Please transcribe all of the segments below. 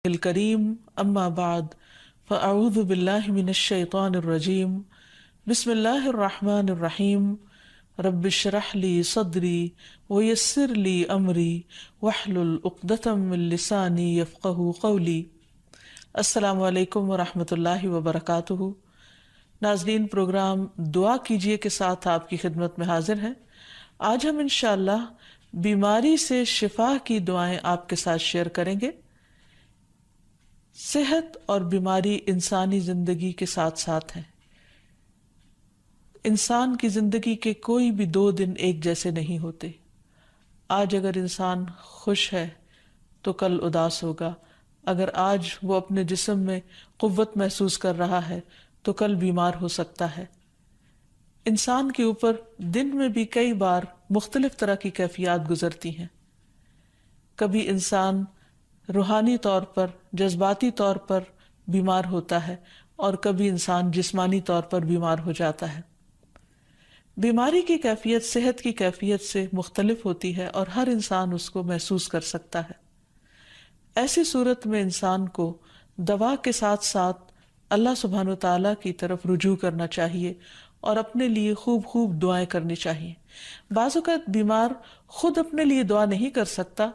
الکریم اما بعد فاعوذ باللہ من الشیطان الرجیم بسم اللہ الرحمن الرحیم رب اشرح لی صدری ویسر لی امری واحلل عقدۃ من لسانی یفقہوا قولی۔ السلام علیکم ورحمۃ اللہ وبرکاتہ۔ ناظرین، پروگرام دعا کیجئے کے ساتھ آپ کی خدمت میں حاضر ہیں۔ آج ہم انشاءاللہ بیماری سے شفا کی دعائیں آپ کے ساتھ شیئر کریں گے۔ صحت اور بیماری انسانی زندگی کے ساتھ ساتھ ہیں۔ انسان کی زندگی کے کوئی بھی 2 دن ایک جیسے نہیں ہوتے۔ آج اگر انسان خوش ہے تو کل اداس ہوگا، اگر آج وہ اپنے جسم میں قوت محسوس کر رہا ہے تو کل بیمار ہو سکتا ہے۔ انسان کے اوپر دن میں بھی کئی بار مختلف طرح کی کیفیات گزرتی ہیں۔ کبھی انسان روحانی طور پر، جذباتی طور پر بیمار ہوتا ہے اور کبھی انسان جسمانی طور پر بیمار ہو جاتا ہے۔ بیماری کی کیفیت صحت کی کیفیت سے مختلف ہوتی ہے اور ہر انسان اس کو محسوس کر سکتا ہے۔ ایسی صورت میں انسان کو دوا کے ساتھ ساتھ اللہ سبحانہ وتعالیٰ کی طرف رجوع کرنا چاہیے اور اپنے لیے خوب خوب دعائیں کرنی چاہیے۔ بعض اوقات بیمار خود اپنے لیے دعا نہیں کر سکتا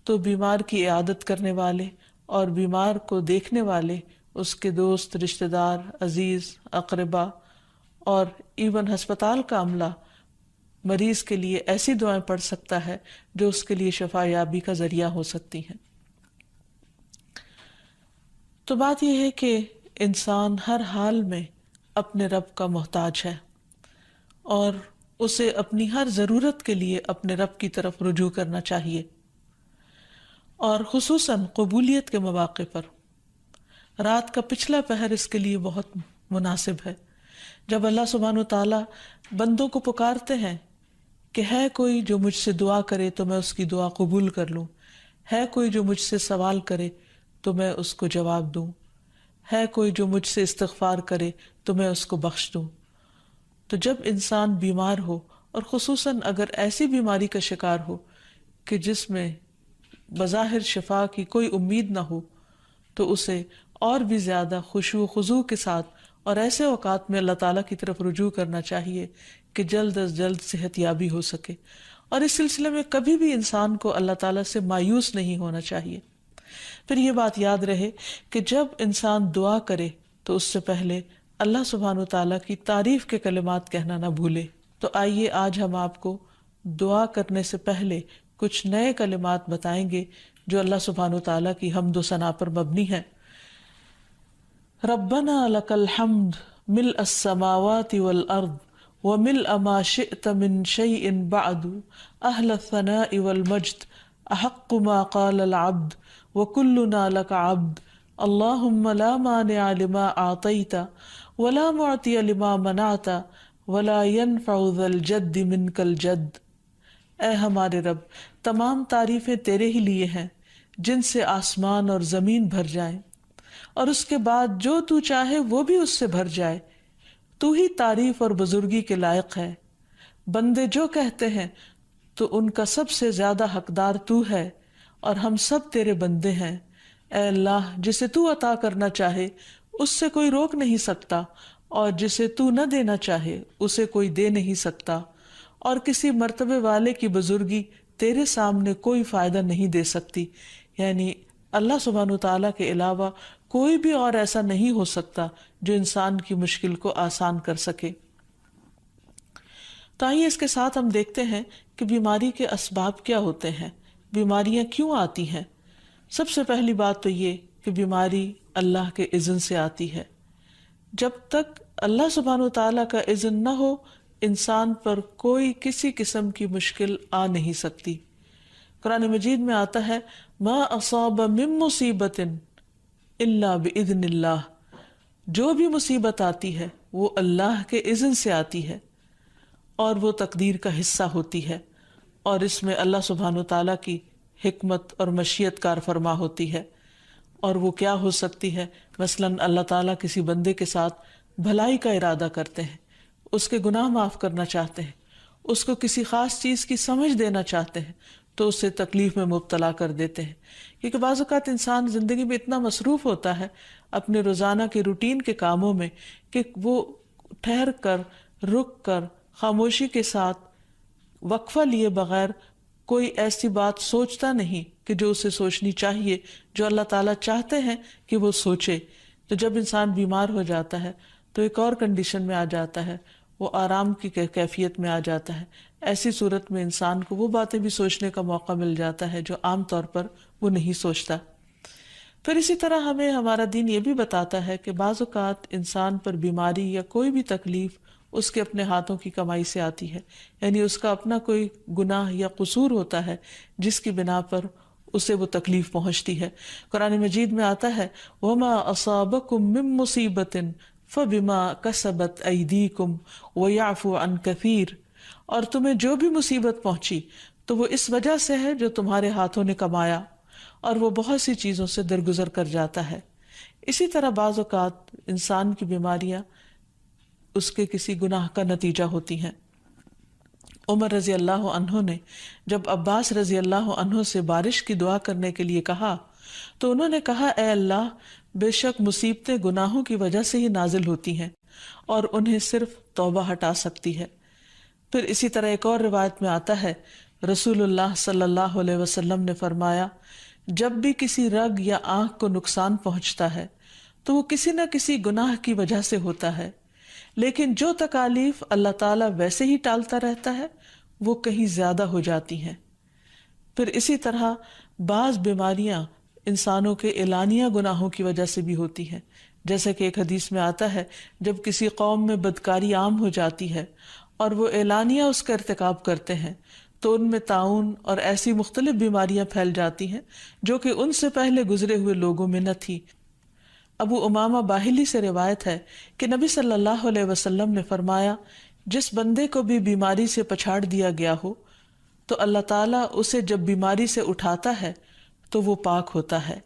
تو بیمار کی عیادت کرنے والے اور بیمار کو دیکھنے والے، اس کے دوست، رشتہ دار، عزیز، اقربا اور ایون ہسپتال کا عملہ مریض کے لیے ایسی دعائیں پڑھ سکتا ہے جو اس کے لیے شفا یابی کا ذریعہ ہو سکتی ہیں۔ تو بات یہ ہے کہ انسان ہر حال میں اپنے رب کا محتاج ہے اور اسے اپنی ہر ضرورت کے لیے اپنے رب کی طرف رجوع کرنا چاہیے، اور خصوصاً قبولیت کے مواقع پر۔ رات کا پچھلا پہر اس کے لیے بہت مناسب ہے، جب اللہ سبحانہ وتعالیٰ بندوں کو پکارتے ہیں کہ ہے کوئی جو مجھ سے دعا کرے تو میں اس کی دعا قبول کر لوں، ہے کوئی جو مجھ سے سوال کرے تو میں اس کو جواب دوں، ہے کوئی جو مجھ سے استغفار کرے تو میں اس کو بخش دوں۔ تو جب انسان بیمار ہو، اور خصوصاً اگر ایسی بیماری کا شکار ہو کہ جس میں بظاہر شفا کی کوئی امید نہ ہو، تو اسے اور بھی زیادہ خشوع و خضوع کے ساتھ اور ایسے اوقات میں اللہ تعالیٰ کی طرف رجوع کرنا چاہیے کہ جلد از جلد صحت یابی ہو سکے۔ اور اس سلسلے میں کبھی بھی انسان کو اللہ تعالیٰ سے مایوس نہیں ہونا چاہیے۔ پھر یہ بات یاد رہے کہ جب انسان دعا کرے تو اس سے پہلے اللہ سبحانہ وتعالیٰ کی تعریف کے کلمات کہنا نہ بھولے۔ تو آئیے آج ہم آپ کو دعا کرنے سے پہلے کچھ نئے کلمات بتائیں گے جو اللہ سبحانہ وتعالیٰ کی حمد و ثنا پر مبنی ہیں۔ ربنا لک الحمد ملء السماوات والارض وملء ما شئت من شیء بعد اہل الثناء والمجد احق ما قال العبد وكلنا لك عبد اللهم لا مانع لما اعطيت ولا معطي لما منعت ولا ينفع ذا الجد منك الجد۔ اے ہمارے رب، تمام تعریفیں تیرے ہی لیے ہیں جن سے آسمان اور زمین بھر جائیں، اور اس کے بعد جو تو چاہے وہ بھی اس سے بھر جائے۔ تو ہی تعریف اور بزرگی کے لائق ہے۔ بندے جو کہتے ہیں تو ان کا سب سے زیادہ حقدار تو ہے، اور ہم سب تیرے بندے ہیں۔ اے اللہ، جسے تو عطا کرنا چاہے اس سے کوئی روک نہیں سکتا، اور جسے تو نہ دینا چاہے اسے کوئی دے نہیں سکتا، اور کسی مرتبے والے کی بزرگی تیرے سامنے کوئی فائدہ نہیں دے سکتی۔ یعنی اللہ سبحانہ وتعالیٰ کے علاوہ کوئی بھی اور ایسا نہیں ہو سکتا جو انسان کی مشکل کو آسان کر سکے۔ تو آئیے اس کے ساتھ ہم دیکھتے ہیں کہ بیماری کے اسباب کیا ہوتے ہیں، بیماریاں کیوں آتی ہیں۔ سب سے پہلی بات تو یہ کہ بیماری اللہ کے اذن سے آتی ہے۔ جب تک اللہ سبحانہ وتعالیٰ کا اذن نہ ہو، انسان پر کوئی کسی قسم کی مشکل آ نہیں سکتی۔ قرآن مجید میں آتا ہے ما اصاب من مصیبت الا باذن اللہ، جو بھی مصیبت آتی ہے وہ اللہ کے اذن سے آتی ہے اور وہ تقدیر کا حصہ ہوتی ہے، اور اس میں اللہ سبحانہ وتعالیٰ کی حکمت اور مشیت کار فرما ہوتی ہے۔ اور وہ کیا ہو سکتی ہے؟ مثلاً اللہ تعالیٰ کسی بندے کے ساتھ بھلائی کا ارادہ کرتے ہیں، اس کے گناہ معاف کرنا چاہتے ہیں، اس کو کسی خاص چیز کی سمجھ دینا چاہتے ہیں، تو اسے تکلیف میں مبتلا کر دیتے ہیں. کیونکہ بعض اوقات انسان زندگی میں اتنا مصروف ہوتا ہے اپنے روزانہ کے روٹین کے کاموں میں کہ وہ ٹھہر کر، رک کر، خاموشی کے ساتھ وقفہ لیے بغیر کوئی ایسی بات سوچتا نہیں کہ جو اسے سوچنی چاہیے، جو اللہ تعالیٰ چاہتے ہیں کہ وہ سوچے. تو جب انسان بیمار ہو جاتا ہے تو ایک اور کنڈیشن میں آ جاتا ہے، وہ آرام کی کیفیت میں آ جاتا ہے. ایسی صورت میں انسان کو وہ باتیں بھی سوچنے کا موقع مل جاتا ہے جو عام طور پر وہ نہیں سوچتا. پھر اسی طرح ہمیں ہمارا دین یہ بھی بتاتا ہے کہ بعض اوقات انسان پر بیماری یا کوئی بھی تکلیف اس کے اپنے ہاتھوں کی کمائی سے آتی ہے، یعنی اس کا اپنا کوئی گناہ یا قصور ہوتا ہے جس کی بنا پر اسے وہ تکلیف پہنچتی ہے. قرآن مجید میں آتا ہے وَمَا أَصَابَكُم مِّن مُّصِيبَةٍ فَبِمَا كَسَبَتْ أَيْدِيكُمْ وَيَعْفُو عَن كَثِيرٍ، اور تمہیں جو بھی مصیبت پہنچی تو وہ اس وجہ سے ہے جو تمہارے ہاتھوں نے کمایا، اور وہ بہت سی چیزوں سے درگزر کر جاتا ہے. اسی طرح بعض اوقات انسان کی بیماریاں اس کے کسی گناہ کا نتیجہ ہوتی ہیں. عمر رضی اللہ عنہ نے جب عباس رضی اللہ عنہ سے بارش کی دعا کرنے کے لیے کہا تو انہوں نے کہا اے اللہ، بے شک مصیبتیں گناہوں کی وجہ سے ہی نازل ہوتی ہیں اور انہیں صرف توبہ ہٹا سکتی ہے. پھر اسی طرح ایک اور روایت میں آتا ہے رسول اللہ صلی اللہ علیہ وسلم نے فرمایا جب بھی کسی رگ یا آنکھ کو نقصان پہنچتا ہے تو وہ کسی نہ کسی گناہ کی وجہ سے ہوتا ہے، لیکن جو تکالیف اللہ تعالیٰ ویسے ہی ٹالتا رہتا ہے وہ کہیں زیادہ ہو جاتی ہیں. پھر اسی طرح بعض بیماریاں انسانوں کے اعلانیہ گناہوں کی وجہ سے بھی ہوتی ہیں، جیسے کہ ایک حدیث میں آتا ہے جب کسی قوم میں بدکاری عام ہو جاتی ہے اور وہ اعلانیہ اس کا ارتکاب کرتے ہیں تو ان میں طاعون اور ایسی مختلف بیماریاں پھیل جاتی ہیں جو کہ ان سے پہلے گزرے ہوئے لوگوں میں نہ تھی. ابو امامہ باہلی سے روایت ہے کہ نبی صلی اللہ علیہ وسلم نے فرمایا جس بندے کو بھی بیماری سے پچھاڑ دیا گیا ہو تو اللہ تعالیٰ اسے جب بیماری سے اٹھاتا ہے تو وہ پاک ہوتا ہے.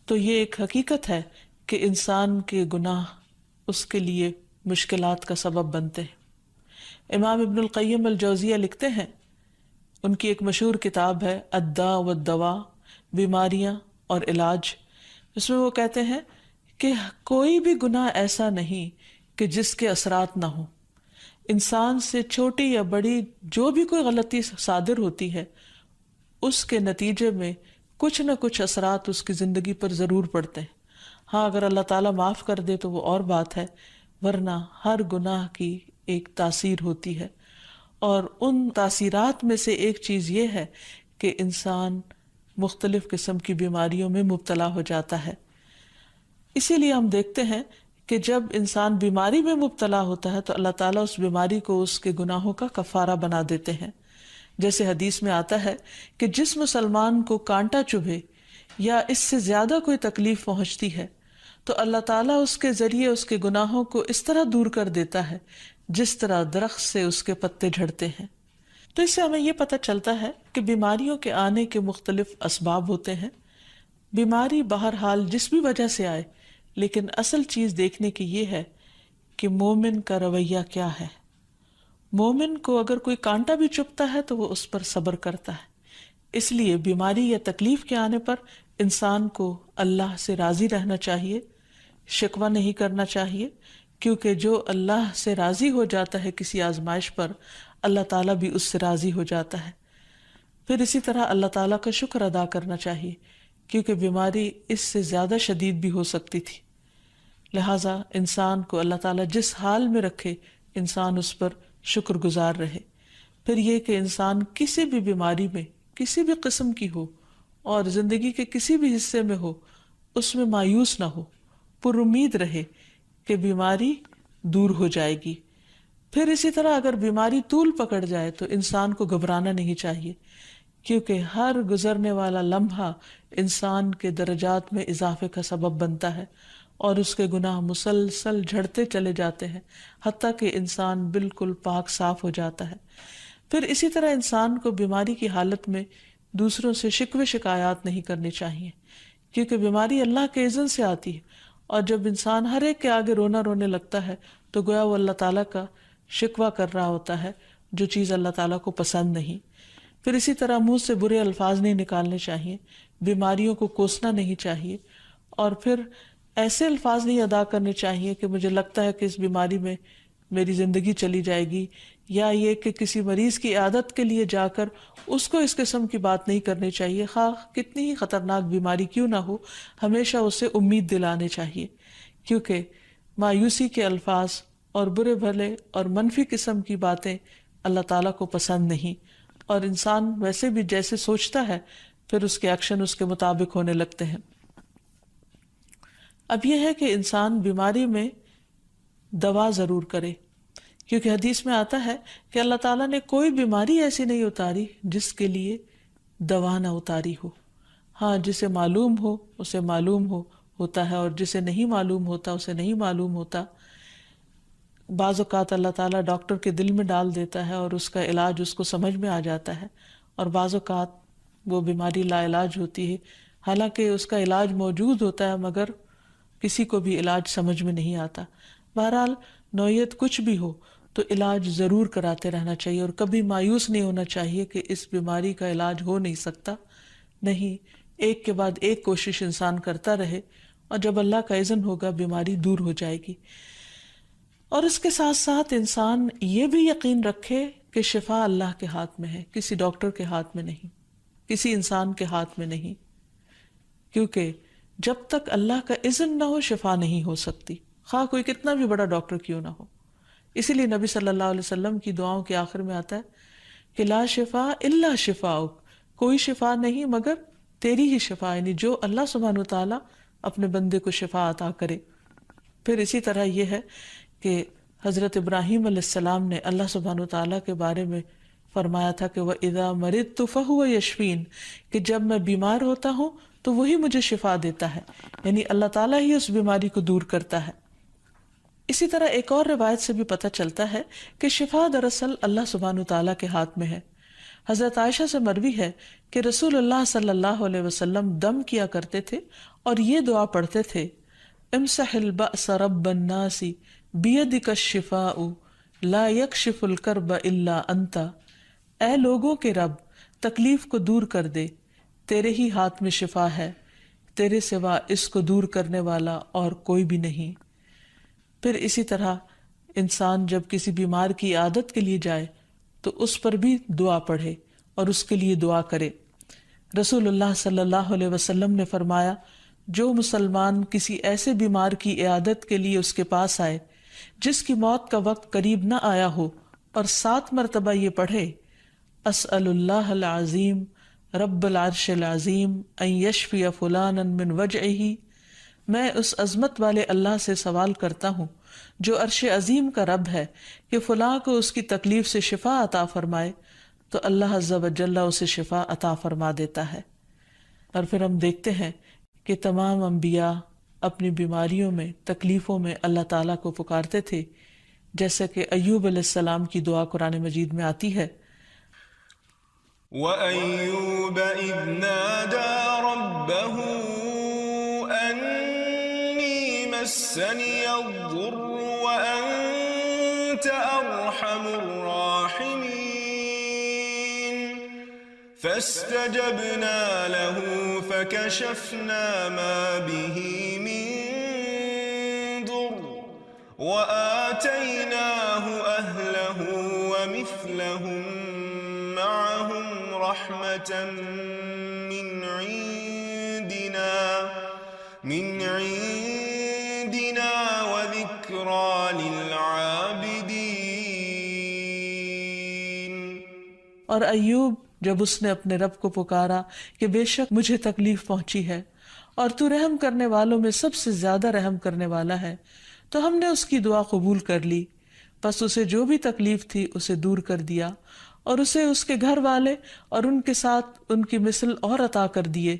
تو یہ ایک حقیقت ہے کہ انسان کے گناہ اس کے لیے مشکلات کا سبب بنتے ہیں. امام ابن القیم الجوزیہ لکھتے ہیں، ان کی ایک مشہور کتاب ہے الداء والدواء، بیماریاں اور علاج، اس میں وہ کہتے ہیں کہ کوئی بھی گناہ ایسا نہیں کہ جس کے اثرات نہ ہوں. انسان سے چھوٹی یا بڑی جو بھی کوئی غلطی صادر ہوتی ہے اس کے نتیجے میں کچھ نہ کچھ اثرات اس کی زندگی پر ضرور پڑتے ہیں. ہاں اگر اللہ تعالیٰ معاف کر دے تو وہ اور بات ہے، ورنہ ہر گناہ کی ایک تاثیر ہوتی ہے، اور ان تاثیرات میں سے ایک چیز یہ ہے کہ انسان مختلف قسم کی بیماریوں میں مبتلا ہو جاتا ہے. اسی لیے ہم دیکھتے ہیں کہ جب انسان بیماری میں مبتلا ہوتا ہے تو اللہ تعالیٰ اس بیماری کو اس کے گناہوں کا کفارہ بنا دیتے ہیں. جیسے حدیث میں آتا ہے کہ جس مسلمان کو کانٹا چبھے یا اس سے زیادہ کوئی تکلیف پہنچتی ہے تو اللہ تعالیٰ اس کے ذریعے اس کے گناہوں کو اس طرح دور کر دیتا ہے جس طرح درخت سے اس کے پتے جھڑتے ہیں. تو اس سے ہمیں یہ پتہ چلتا ہے کہ بیماریوں کے آنے کے مختلف اسباب ہوتے ہیں. بیماری بہرحال جس بھی وجہ سے آئے، لیکن اصل چیز دیکھنے کی یہ ہے کہ مومن کا رویہ کیا ہے. مومن کو اگر کوئی کانٹا بھی چبھتا ہے تو وہ اس پر صبر کرتا ہے. اس لیے بیماری یا تکلیف کے آنے پر انسان کو اللہ سے راضی رہنا چاہیے، شکوہ نہیں کرنا چاہیے، کیونکہ جو اللہ سے راضی ہو جاتا ہے کسی آزمائش پر، اللہ تعالیٰ بھی اس سے راضی ہو جاتا ہے. پھر اسی طرح اللہ تعالیٰ کا شکر ادا کرنا چاہیے، کیونکہ بیماری اس سے زیادہ شدید بھی ہو سکتی تھی. لہٰذا انسان کو اللہ تعالیٰ جس حال میں رکھے انسان اس پر شکر گزار رہے. پھر یہ کہ انسان کسی بھی بیماری میں کسی بھی قسم کی ہو اور زندگی کے کسی بھی حصے میں ہو اس میں مایوس نہ ہو، پر امید رہے کہ بیماری دور ہو جائے گی. پھر اسی طرح اگر بیماری طول پکڑ جائے تو انسان کو گھبرانا نہیں چاہیے، کیونکہ ہر گزرنے والا لمحہ انسان کے درجات میں اضافے کا سبب بنتا ہے اور اس کے گناہ مسلسل جھڑتے چلے جاتے ہیں حتیٰ کہ انسان بالکل پاک صاف ہو جاتا ہے. پھر اسی طرح انسان کو بیماری کی حالت میں دوسروں سے شکوے شکایات نہیں کرنی چاہیے، کیونکہ بیماری اللہ کے اذن سے آتی ہے، اور جب انسان ہر ایک کے آگے رونا رونے لگتا ہے تو گویا وہ اللہ تعالیٰ کا شکوہ کر رہا ہوتا ہے، جو چیز اللہ تعالیٰ کو پسند نہیں. پھر اسی طرح منہ سے برے الفاظ نہیں نکالنے چاہیے، بیماریوں کو کوسنا نہیں چاہیے، اور پھر ایسے الفاظ نہیں ادا کرنے چاہیے کہ مجھے لگتا ہے کہ اس بیماری میں میری زندگی چلی جائے گی، یا یہ کہ کسی مریض کی عیادت کے لیے جا کر اس کو اس قسم کی بات نہیں کرنی چاہیے، خواہ کتنی ہی خطرناک بیماری کیوں نہ ہو، ہمیشہ اسے امید دلانے چاہیے، کیونکہ مایوسی کے الفاظ اور برے بھلے اور منفی قسم کی باتیں اللہ تعالیٰ کو پسند نہیں، اور انسان ویسے بھی جیسے سوچتا ہے پھر اس کے ایکشن اس کے مطابق ہونے لگتے ہیں۔ اب یہ ہے کہ انسان بیماری میں دوا ضرور کرے، کیونکہ حدیث میں آتا ہے کہ اللہ تعالیٰ نے کوئی بیماری ایسی نہیں اتاری جس کے لیے دوا نہ اتاری ہو۔ ہاں، جسے معلوم ہو اسے معلوم ہوتا ہے، اور جسے نہیں معلوم ہوتا اسے نہیں معلوم ہوتا۔ بعض اوقات اللہ تعالیٰ ڈاکٹر کے دل میں ڈال دیتا ہے اور اس کا علاج اس کو سمجھ میں آ جاتا ہے، اور بعض اوقات وہ بیماری لا علاج ہوتی ہے، حالانکہ اس کا علاج موجود ہوتا ہے مگر کسی کو بھی علاج سمجھ میں نہیں آتا۔ بہرحال نوعیت کچھ بھی ہو تو علاج ضرور کراتے رہنا چاہیے، اور کبھی مایوس نہیں ہونا چاہیے کہ اس بیماری کا علاج ہو نہیں سکتا، نہیں، ایک کے بعد ایک کوشش انسان کرتا رہے، اور جب اللہ کا اذن ہوگا بیماری دور ہو جائے گی۔ اور اس کے ساتھ ساتھ انسان یہ بھی یقین رکھے کہ شفا اللہ کے ہاتھ میں ہے، کسی ڈاکٹر کے ہاتھ میں نہیں، کسی انسان کے ہاتھ میں نہیں، کیونکہ جب تک اللہ کا اذن نہ ہو شفا نہیں ہو سکتی، خواہ کوئی کتنا بھی بڑا ڈاکٹر کیوں نہ ہو۔ اسی لیے نبی صلی اللہ علیہ وسلم کی دعاؤں کے آخر میں آتا ہے کہ لا شفا الا شفاؤک، کوئی شفا نہیں مگر تیری ہی شفا، یعنی جو اللہ سبحانہ وتعالیٰ اپنے بندے کو شفا عطا کرے۔ پھر اسی طرح یہ ہے کہ حضرت ابراہیم علیہ السلام نے اللہ سبحانہ وتعالیٰ کے بارے میں فرمایا تھا کہ وَإِذَا مَرِضْتُ فَهُوَ يَشْفِينِ، کہ جب میں بیمار ہوتا ہوں تو وہی مجھے شفا دیتا ہے، یعنی اللہ تعالیٰ ہی اس بیماری کو دور کرتا ہے۔ اسی طرح ایک اور روایت سے بھی پتہ چلتا ہے کہ شفا دراصل اللہ سبحانہ وتعالیٰ کے ہاتھ میں ہے۔ حضرت عائشہ سے مروی ہے کہ رسول اللہ صلی اللہ علیہ وسلم دم کیا کرتے تھے اور یہ دعا پڑھتے تھے، امسح البأس رب الناس بیدک الشفاء لا یکشف الکرب الا انت، اے لوگوں کے رب تکلیف کو دور کر دے، تیرے ہی ہاتھ میں شفا ہے، تیرے سوا اس کو دور کرنے والا اور کوئی بھی نہیں۔ پھر اسی طرح انسان جب کسی بیمار کی عادت کے لیے جائے تو اس پر بھی دعا پڑھے اور اس کے لیے دعا کرے۔ رسول اللہ صلی اللہ علیہ وسلم نے فرمایا، جو مسلمان کسی ایسے بیمار کی عیادت کے لیے اس کے پاس آئے جس کی موت کا وقت قریب نہ آیا ہو اور 7 مرتبہ یہ پڑھے، اسأل اللہ العظیم رب العرش العظیم ان یشفی فلانا من وجعہ، میں اس عظمت والے اللہ سے سوال کرتا ہوں جو عرش عظیم کا رب ہے کہ فلاں کو اس کی تکلیف سے شفا عطا فرمائے، تو اللہ عز و جل اسے شفا عطا فرما دیتا ہے۔ اور پھر ہم دیکھتے ہیں کہ تمام انبیاء اپنی بیماریوں میں، تکلیفوں میں اللہ تعالیٰ کو پکارتے تھے، جیسا کہ ایوب علیہ السلام کی دعا قرآن مجید میں آتی ہے، وَأَيُّوبَ إِذْ نَادَى رَبَّهُ أَنِّي مَسَّنِيَ الضُّرُّ وَأَنْتَ أَرْحَمُ الرَّاحِمِينَ فَاسْتَجَبْنَا لَهُ فَكَشَفْنَا مَا بِهِ مِنْ ضُرٍّ وَآتَيْنَاهُ أَهْلَهُ وَمِثْلَهُمْ معهم رحمة من عندنا وذكرى للعابدين۔ اور ایوب جب اس نے اپنے رب کو پکارا کہ بے شک مجھے تکلیف پہنچی ہے اور تو رحم کرنے والوں میں سب سے زیادہ رحم کرنے والا ہے، تو ہم نے اس کی دعا قبول کر لی، پس اسے جو بھی تکلیف تھی اسے دور کر دیا، اور اسے اس کے گھر والے اور ان کے ساتھ ان کی مثل اور عطا کر دیے،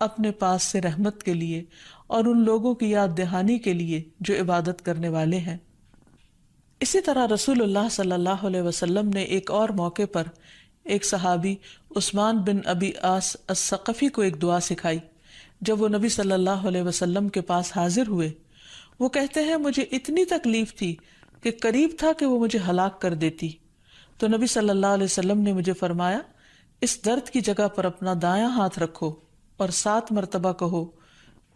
اپنے پاس سے رحمت کے لیے اور ان لوگوں کی یاد دہانی کے لیے جو عبادت کرنے والے ہیں۔ اسی طرح رسول اللہ صلی اللہ علیہ وسلم نے ایک اور موقع پر ایک صحابی عثمان بن ابی عاص الثقفی کو ایک دعا سکھائی۔ جب وہ نبی صلی اللہ علیہ وسلم کے پاس حاضر ہوئے، وہ کہتے ہیں مجھے اتنی تکلیف تھی کہ قریب تھا کہ وہ مجھے ہلاک کر دیتی، تو نبی صلی اللہ علیہ وسلم نے مجھے فرمایا اس درد کی جگہ پر اپنا دایاں ہاتھ رکھو اور 7 مرتبہ کہو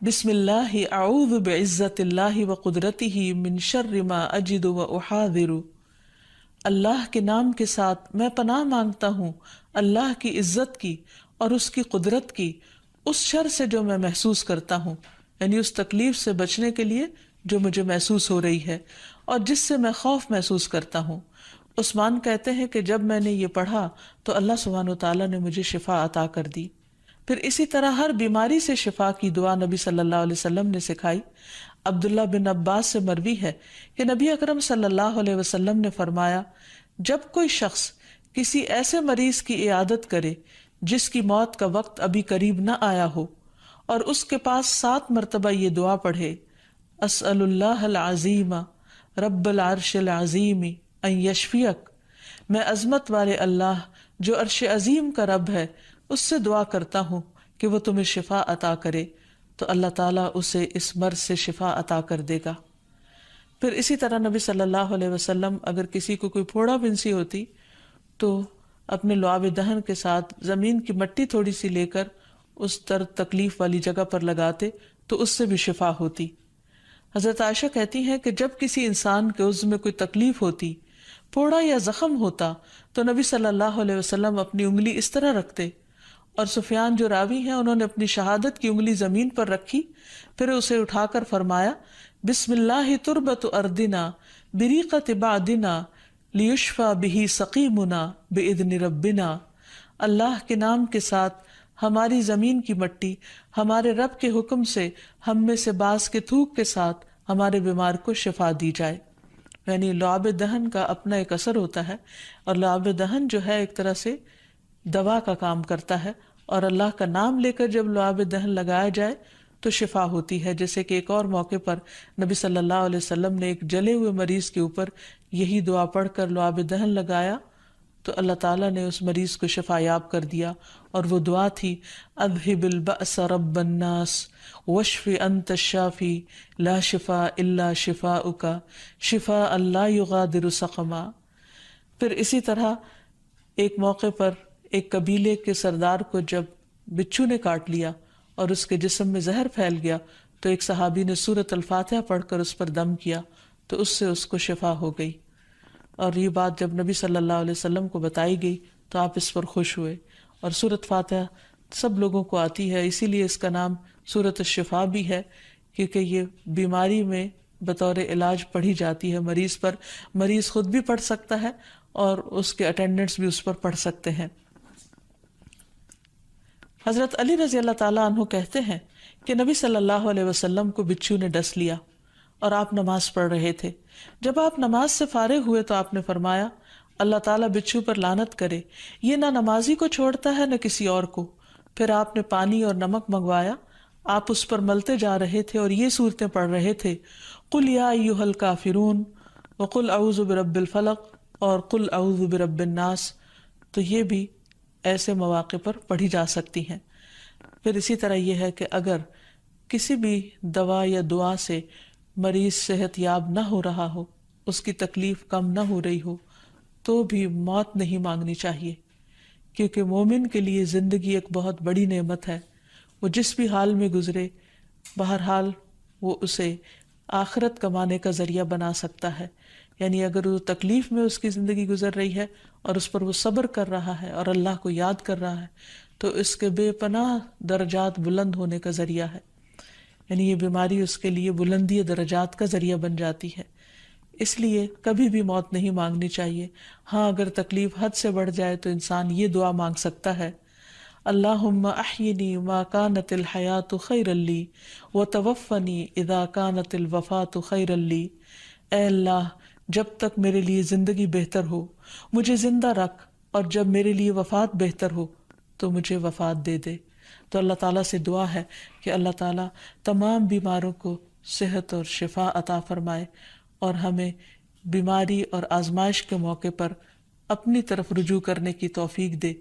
بسم اللہ اعوذ بعزت اللہ و قدرتہ من شر ما اجد و احاذر، اللہ کے نام کے ساتھ میں پناہ مانگتا ہوں اللہ کی عزت کی اور اس کی قدرت کی اس شر سے جو میں محسوس کرتا ہوں، یعنی اس تکلیف سے بچنے کے لیے جو مجھے محسوس ہو رہی ہے اور جس سے میں خوف محسوس کرتا ہوں۔ عثمان کہتے ہیں کہ جب میں نے یہ پڑھا تو اللہ سبحانہ وتعالیٰ نے مجھے شفا عطا کر دی۔ پھر اسی طرح ہر بیماری سے شفا کی دعا نبی صلی اللہ علیہ وسلم نے سکھائی۔ عبداللہ بن عباس سے مروی ہے کہ نبی اکرم صلی اللہ علیہ وسلم نے فرمایا، جب کوئی شخص کسی ایسے مریض کی عیادت کرے جس کی موت کا وقت ابھی قریب نہ آیا ہو اور اس کے پاس 7 مرتبہ یہ دعا پڑھے، اسأل اللہ العظیم رب العرش العظیم ان یشفیک، میں عظمت والے اللہ جو عرش عظیم کا رب ہے اس سے دعا کرتا ہوں کہ وہ تمہیں شفا عطا کرے، تو اللہ تعالیٰ اسے اس مرض سے شفا عطا کر دے گا۔ پھر اسی طرح نبی صلی اللہ علیہ وسلم اگر کسی کو کوئی پھوڑا پھنسی ہوتی تو اپنے لعاب دہن کے ساتھ زمین کی مٹی تھوڑی سی لے کر اس درد تکلیف والی جگہ پر لگاتے تو اس سے بھی شفا ہوتی۔ حضرت عائشہ کہتی ہیں کہ جب کسی انسان کے عضو میں کوئی تکلیف ہوتی، پھوڑا یا زخم ہوتا، تو نبی صلی اللہ علیہ وسلم اپنی انگلی اس طرح رکھتے، اور سفیان جو راوی ہیں انہوں نے اپنی شہادت کی انگلی زمین پر رکھی، پھر اسے اٹھا کر فرمایا بسم اللہ تربت اردنا بریقت بعدنا لیشفى به سقیمنا باذن ربنا، اللہ کے نام کے ساتھ ہماری زمین کی مٹی ہمارے رب کے حکم سے ہم میں سے بعض کے تھوک کے ساتھ ہمارے بیمار کو شفا دی جائے۔ یعنی لعاب دہن کا اپنا ایک اثر ہوتا ہے، اور لعاب دہن جو ہے ایک طرح سے دوا کا کام کرتا ہے، اور اللہ کا نام لے کر جب لعاب دہن لگایا جائے تو شفا ہوتی ہے۔ جیسے کہ ایک اور موقع پر نبی صلی اللہ علیہ وسلم نے ایک جلے ہوئے مریض کے اوپر یہی دعا پڑھ کر لعاب دہن لگایا تو اللہ تعالیٰ نے اس مریض کو شفا یاب کر دیا، اور وہ دعا تھی اذہب البأس رب الناس واشف انت الشافی لا شفاء الا شفاؤک شفاء لا یغادر سقما۔ پھر اسی طرح ایک موقع پر ایک قبیلے کے سردار کو جب بچھو نے کاٹ لیا اور اس کے جسم میں زہر پھیل گیا تو ایک صحابی نے سورۃ الفاتحہ پڑھ کر اس پر دم کیا تو اس سے اس کو شفا ہو گئی، اور یہ بات جب نبی صلی اللہ علیہ وسلم کو بتائی گئی تو آپ اس پر خوش ہوئے۔ اور سورۃ فاتحہ سب لوگوں کو آتی ہے، اسی لیے اس کا نام سورۃ الشفا بھی ہے، کیونکہ یہ بیماری میں بطور علاج پڑھی جاتی ہے مریض پر، مریض خود بھی پڑھ سکتا ہے اور اس کے اٹینڈنٹس بھی اس پر پڑھ سکتے ہیں۔ حضرت علی رضی اللہ تعالیٰ عنہ کہتے ہیں کہ نبی صلی اللہ علیہ وسلم کو بچھو نے ڈس لیا اور آپ نماز پڑھ رہے تھے۔ جب آپ نماز سے فارغ ہوئے تو آپ نے فرمایا اللہ تعالیٰ بچھو پر لعنت کرے، یہ نہ نمازی کو چھوڑتا ہے نہ کسی اور کو۔ پھر آپ نے پانی اور نمک منگوایا، آپ اس پر ملتے جا رہے تھے اور یہ صورتیں پڑھ رہے تھے قل یا ایھا الکافرون وقل اعوذ برب الفلق اور قل اعوذ برب الناس، تو یہ بھی ایسے مواقع پر پڑھی جا سکتی ہیں۔ پھر اسی طرح یہ ہے کہ اگر کسی بھی دوا یا دعا سے مریض صحت یاب نہ ہو رہا ہو، اس کی تکلیف کم نہ ہو رہی ہو، تو بھی موت نہیں مانگنی چاہیے، کیونکہ مومن کے لیے زندگی ایک بہت بڑی نعمت ہے۔ وہ جس بھی حال میں گزرے، بہرحال وہ اسے آخرت کمانے کا ذریعہ بنا سکتا ہے۔ یعنی اگر وہ تکلیف میں اس کی زندگی گزر رہی ہے اور اس پر وہ صبر کر رہا ہے اور اللہ کو یاد کر رہا ہے تو اس کے بے پناہ درجات بلند ہونے کا ذریعہ ہے، یعنی یہ بیماری اس کے لیے بلندی درجات کا ذریعہ بن جاتی ہے۔ اس لیے کبھی بھی موت نہیں مانگنی چاہیے۔ ہاں اگر تکلیف حد سے بڑھ جائے تو انسان یہ دعا مانگ سکتا ہے اللہم احینی ما کانت الحیات خیرا لی وتوفنی اذا کانت الوفات خیرا لی، اے اللہ جب تک میرے لیے زندگی بہتر ہو مجھے زندہ رکھ، اور جب میرے لیے وفات بہتر ہو تو مجھے وفات دے دے۔ تو اللہ تعالیٰ سے دعا ہے کہ اللہ تعالیٰ تمام بیماروں کو صحت اور شفا عطا فرمائے، اور ہمیں بیماری اور آزمائش کے موقع پر اپنی طرف رجوع کرنے کی توفیق دے۔